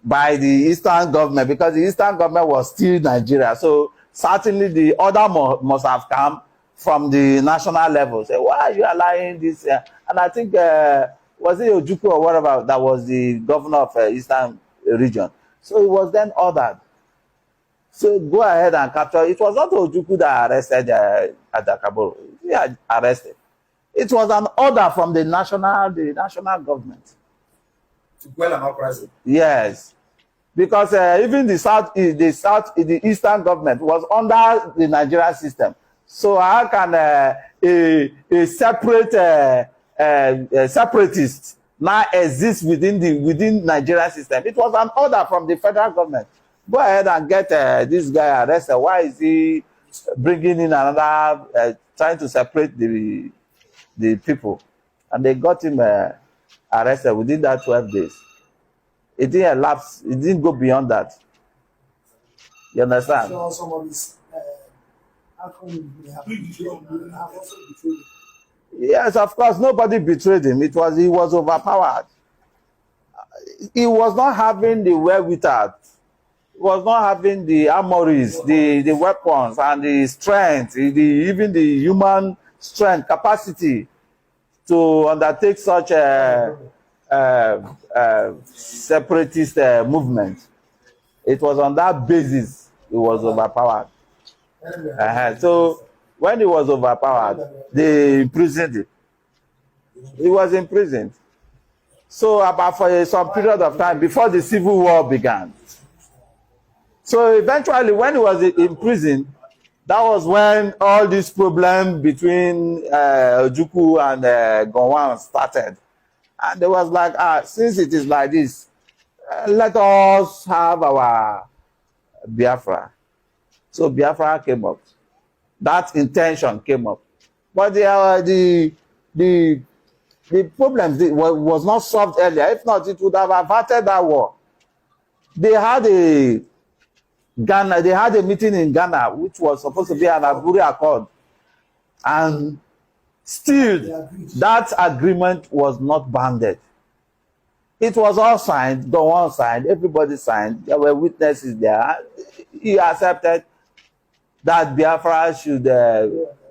by the Eastern government, because the Eastern government was still Nigeria. So certainly the order must have come from the national level. Say, why are you allowing this? And I think, was it Ojukwu or whatever that was the governor of Eastern region? So it was then ordered. So go ahead and capture. It was not Ojukwu that arrested Adakaboro. He had arrested. It was an order from the national government. To quell an uprising. Yes, because even the Eastern government was under the Nigerian system. So how can a separatist now exist within Nigerian system? It was an order from the federal government. Go ahead and get this guy arrested. Why is he bringing in another, trying to separate the people? And they got him arrested within that 12 days. It didn't elapse. It didn't go beyond that. You understand? So some of these outcomes have also betrayed him. Yes, of course. Nobody betrayed him. He was overpowered. He was not having the wherewithal. He was not having the armories, the weapons, and the strength, even the human strength, capacity to undertake such a separatist movement. It was on that basis he was overpowered. So when he was overpowered, they imprisoned him. He was imprisoned. So about for some period of time before the Civil War began. So eventually when he was in prison, that was when all this problem between Ojukwu and Gowon started. And they was like, since it is like this, let us have our Biafra. So Biafra came up. That intention came up. But the problem was not solved earlier. If not, it would have averted that war. They had a meeting in Ghana, which was supposed to be an Aburi Accord. And still, that agreement was not banded. It was all signed, Gowon signed, everybody signed. There were witnesses there. He accepted that Biafra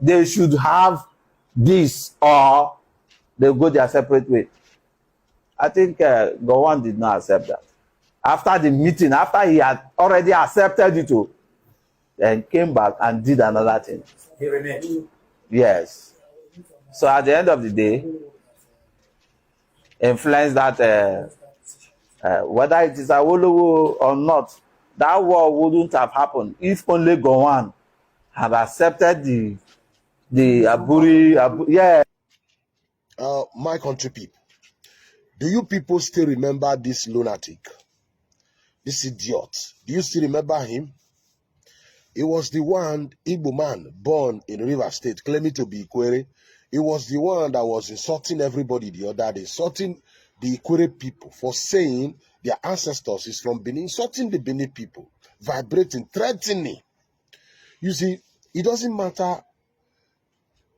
they should have this, or they go their separate way. I think Gowon did not accept that. After the meeting, after he had already accepted it, then came back and did another thing. He reneged. Yes. So at the end of the day, influence that whether it is Awolowo or not, that war wouldn't have happened if only Gowon had accepted the Aburi. Yeah. My country people, do you people still remember this lunatic, this idiot? Do you still remember him? He was the one Igbo man born in River State claiming to be Ikwere. He was the one that was insulting everybody the other day, insulting the Ikwere people for saying their ancestors is from Benin, insulting the Benin people, vibrating, threatening. You see, it doesn't matter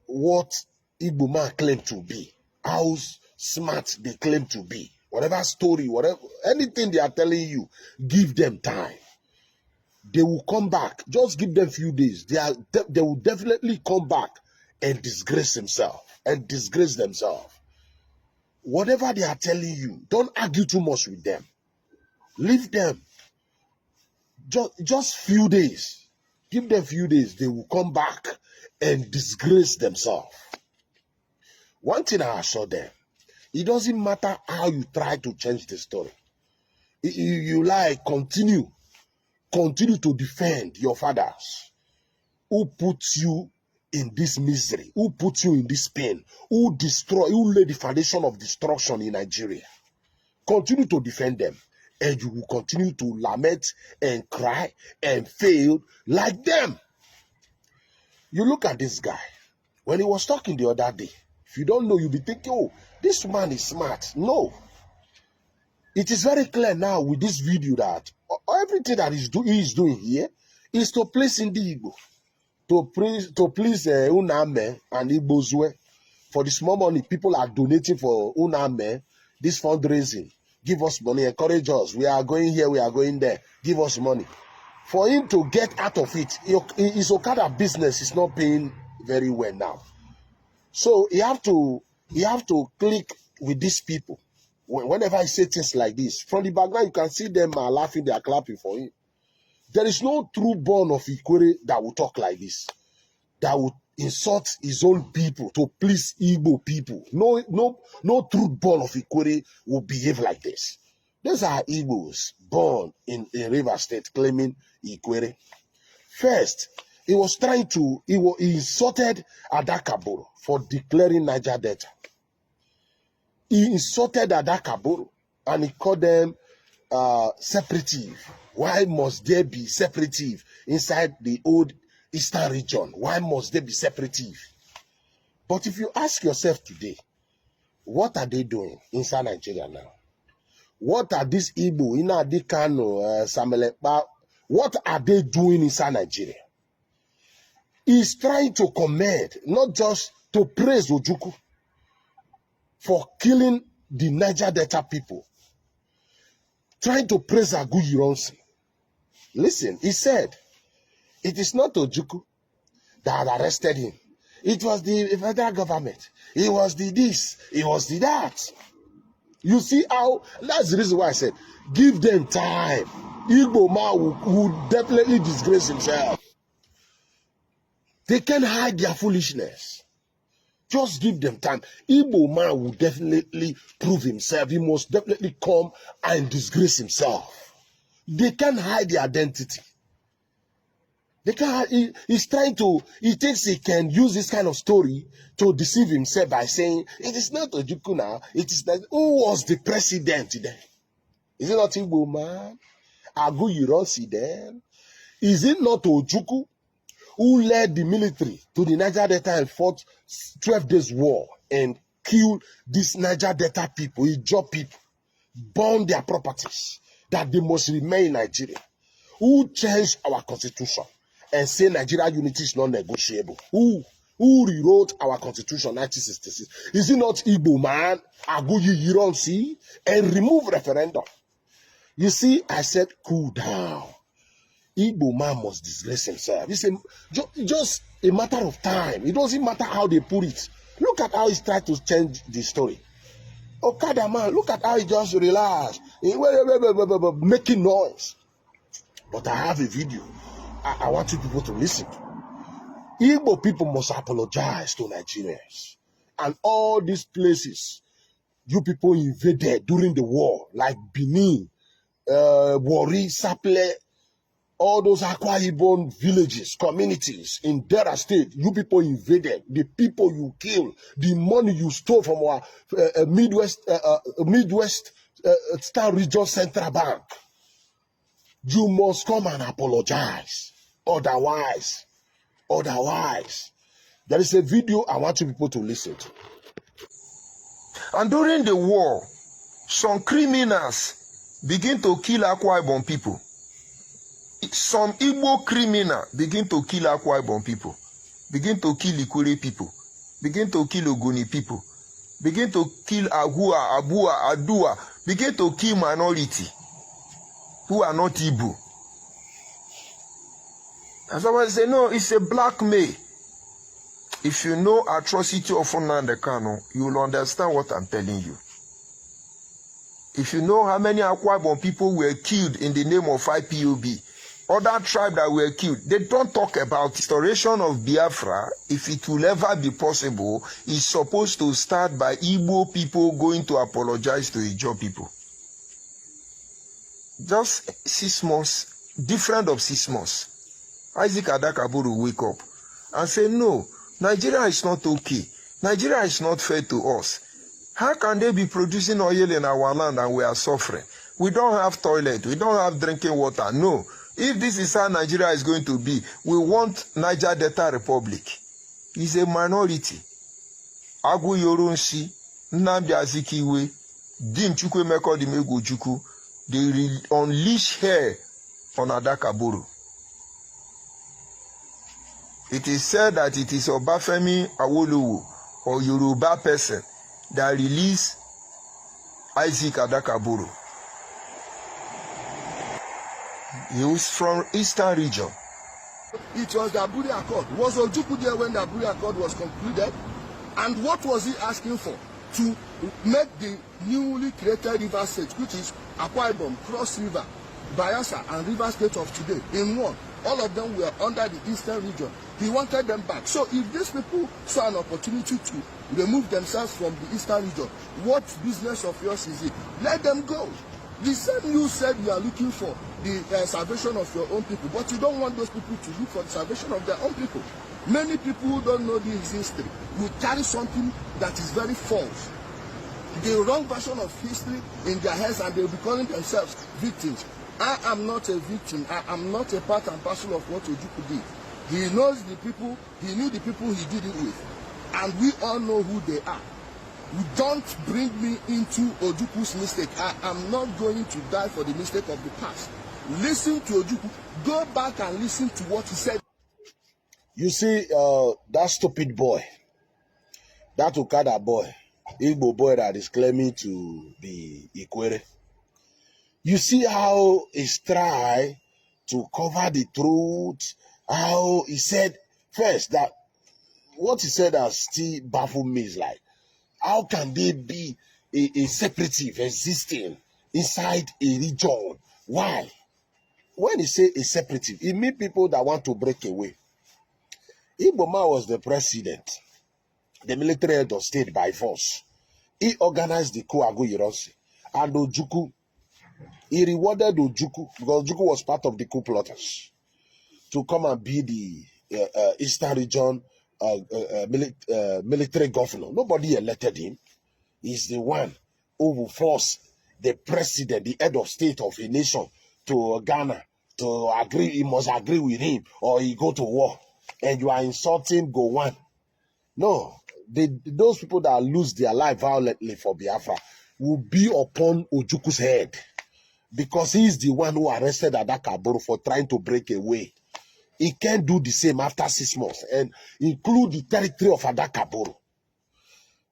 what Igbo man claim to be, how smart they claim to be, whatever story, whatever, anything they are telling you, give them time. They will come back. Just give them a few days. They will definitely come back and disgrace themselves and disgrace themselves. Whatever they are telling you, don't argue too much with them. Leave them. Just few days. Give them a few days. They will come back and disgrace themselves. One thing I assure them, it doesn't matter how you try to change the story. You like, continue to defend your fathers who put you in this misery, who put you in this pain, who lay the foundation of destruction in Nigeria. Continue to defend them, and you will continue to lament and cry and fail like them. You look at this guy. When he was talking the other day, if you don't know, you'll be thinking, oh, this man is smart. No. It is very clear now with this video that everything that he is doing here is to place in the Igbo, to please Uname and Igbos. For the small money people are donating for Uname, this fundraising, give us money, encourage us. We are going here, we are going there. Give us money. For him to get out of it, his Okada business is not paying very well now. So he have to click with these people. Whenever I say things like this, from the background you can see them are laughing, they are clapping for him. There is no true born of Ikwere that will talk like this, that will insult his own people to please Igbo people. No true born of Ikwere will behave like this. These are Igbos born in River State claiming Ikwere. First, he insulted Adakaboro for declaring Niger Delta. He insulted Adakaboro and he called them separative. Why must there be separative inside the old Eastern region? Why must there be separative? But if you ask yourself today, what are they doing inside Nigeria now? What are these Igbo, Inadi Kano, Samelekpa, what are they doing inside Nigeria? He's trying to commend, not just to praise Ojukwu for killing the Niger Delta people. Trying to praise Aguyironsi. Listen, he said, it is not Ojukwu that had arrested him. It was the federal government. It was the this. It was the that. You see how, that's the reason why I said, give them time. Igbo man will definitely disgrace himself. They can't hide their foolishness. Just give them time. Igbo man will definitely prove himself. He must definitely come and disgrace himself. They can't hide their identity. They can't. He's trying to. He thinks he can use this kind of story to deceive himself by saying it is not Ojukwu now. It is not. Who was the president then? Is it not Igbo man? Aguyironsi then? Is it not Ojukwu who led the military to the Niger Delta and fought 12 days war and killed these Niger Delta people, Ijaw people, burned their properties, that they must remain in Nigeria? Who changed our constitution and say Nigeria unity is not negotiable? Who rewrote our constitution 1966? Is it not Igbo man, Aguyironsi, and remove referendum? You see, I said cool down. Igbo man must disgrace himself. It's just a matter of time. It doesn't matter how they put it. Look at how he's trying to change the story. Okada man, look at how he just relaxed, making noise. But I have a video. I want you people to listen to. Igbo people must apologize to Nigerians. And all these places you people invaded during the war, like Benin, Warri, Saple, all those Akwa Ibom villages, communities in Delta State, you people invaded, the people you killed, the money you stole from our Midwest Star Region Central Bank. You must come and apologize. Otherwise, there is a video I want you people to listen to. And during the war, some criminals begin to kill Akwa Ibom people. Some Igbo criminal begin to kill Akwa Ibom people, begin to kill Ikure people, begin to kill Ogoni people, begin to kill Agua, Abua, Adua, begin to kill minority who are not Igbo. And someone say, no, it's a blackmail. If you know atrocity of Nnamdi Kanu, you will understand what I'm telling you. If you know how many Akwa Ibom people were killed in the name of IPOB, other tribes that were killed, they don't talk about restoration of Biafra. If it will ever be possible, it's supposed to start by Igbo people going to apologize to Ijaw people. Just 6 months, different of 6 months. Isaac Adakaburu will wake up and say, no, Nigeria is not okay. Nigeria is not fair to us. How can they be producing oil in our land and we are suffering? We don't have toilet. We don't have drinking water. No. If this is how Nigeria is going to be, we want Niger Delta Republic. It's a minority. Aguyironsi, Nnamdi Azikiwe, Dim Chukwemeka Odimegwu Ojukwu, they unleash hell on Adakaburu. It is said that it is Obafemi Awolowo or Yoruba person that released Isaac Adakaburu. He was from Eastern region. It was the Aburi Accord. Was Ojukwu there when the Aburi Accord was concluded? And what was he asking for? To make the newly created river state, which is Akwa Ibom, Cross River, Bayelsa, and River State of today, in one. All of them were under the Eastern region. He wanted them back. So if these people saw an opportunity to remove themselves from the Eastern region, what business of yours is it? Let them go. The same you said you are looking for the salvation of your own people, but you don't want those people to look for the salvation of their own people. Many people who don't know this history will carry something that is very false, the wrong version of history in their heads, and they will be calling themselves victims. I am not a victim. I am not a part and parcel of what Ojukwu did. He knows the people, he knew the people he did it with, and we all know who they are. Don't bring me into Ojukwu's mistake. I am not going to die for the mistake of the past. Listen to Ojukwu. Go back and listen to what he said. You see, that stupid boy, that Okada boy, Igbo boy that is claiming to be Ikwere. You see how he's trying to cover the truth, how he said, first, that what he said has still baffled me is like, how can they be a separative existing inside a region? Why? When he say a separative, it means people that want to break away. Igbo man was the president, the military head of state by force. He organized the coup Agu Ironsi. And Ojukwu, he rewarded Ojukwu, because Ojukwu was part of the coup plotters, to come and be the Eastern region military governor. Nobody elected him. He's the one who will force the president, the head of state of a nation, to Ghana to agree. He must agree with him or he go to war. And you are insulting Gowon. No, those people that lose their life violently for Biafra will be upon Ojukwu's head, because he is the one who arrested Adakaburu for trying to break away. He can't do the same after 6 months and include the territory of Adakaburu.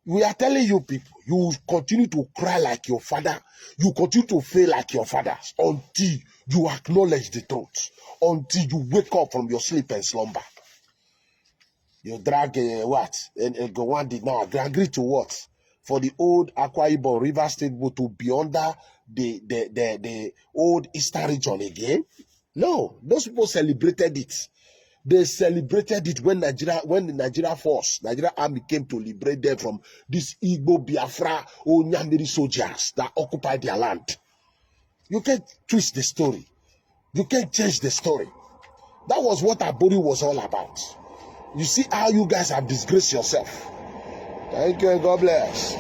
We are telling you people, you continue to cry like your father, you continue to fail like your fathers until you acknowledge the truth, until you wake up from your sleep and slumber. You drag what? And Gowon did not agree to what? For the old Akwa Ibom River State to be under the old Eastern region again? No, those people celebrated it. They celebrated it when the Nigeria force, Nigeria army came to liberate them from these Igbo, Biafra, or nyamiri soldiers that occupied their land. You can't twist the story. You can't change the story. That was what Aburi was all about. You see how you guys have disgraced yourself. Thank you and God bless.